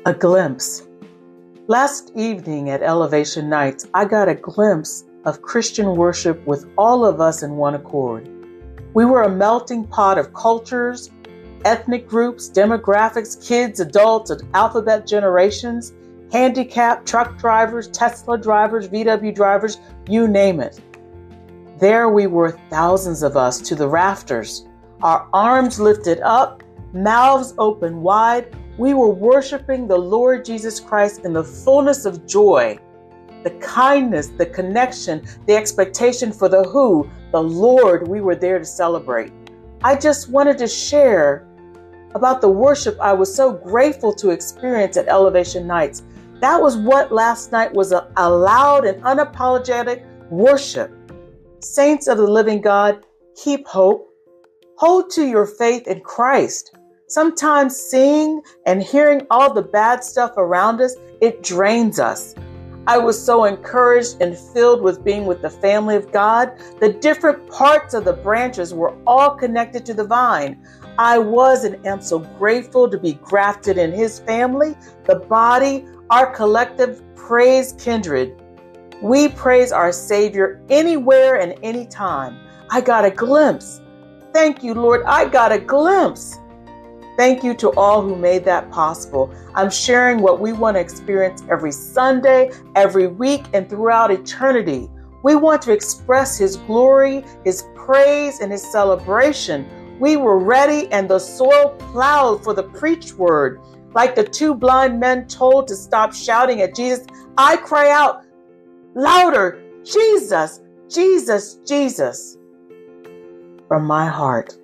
A glimpse. Last evening at Elevation Nights, I got a glimpse of Christian worship with all of us in one accord. We were a melting pot of cultures, ethnic groups, demographics, kids, adults, and alphabet generations, handicapped, truck drivers, Tesla drivers, VW drivers, you name it. There we were, thousands of us, to the rafters, our arms lifted up, mouths open wide. We were worshiping the Lord Jesus Christ in the fullness of joy, the kindness, the connection, the expectation for the who, the Lord we were there to celebrate. I just wanted to share about the worship I was so grateful to experience at Elevation Nights. That was what last night was, a loud and unapologetic worship. Saints of the living God, keep hope. Hold to your faith in Christ. Sometimes seeing and hearing all the bad stuff around us, it drains us. I was so encouraged and filled with being with the family of God. The different parts of the branches were all connected to the vine. I was and am so grateful to be grafted in His family, the body, our collective praise kindred. We praise our Savior anywhere and anytime. I got a glimpse. Thank you, Lord. I got a glimpse. Thank you to all who made that possible. I'm sharing what we want to experience every Sunday, every week, and throughout eternity. We want to express His glory, His praise, and His celebration. We were ready and the soil plowed for the preached word. Like the two blind men told to stop shouting at Jesus, I cry out louder, Jesus, Jesus, Jesus, from my heart.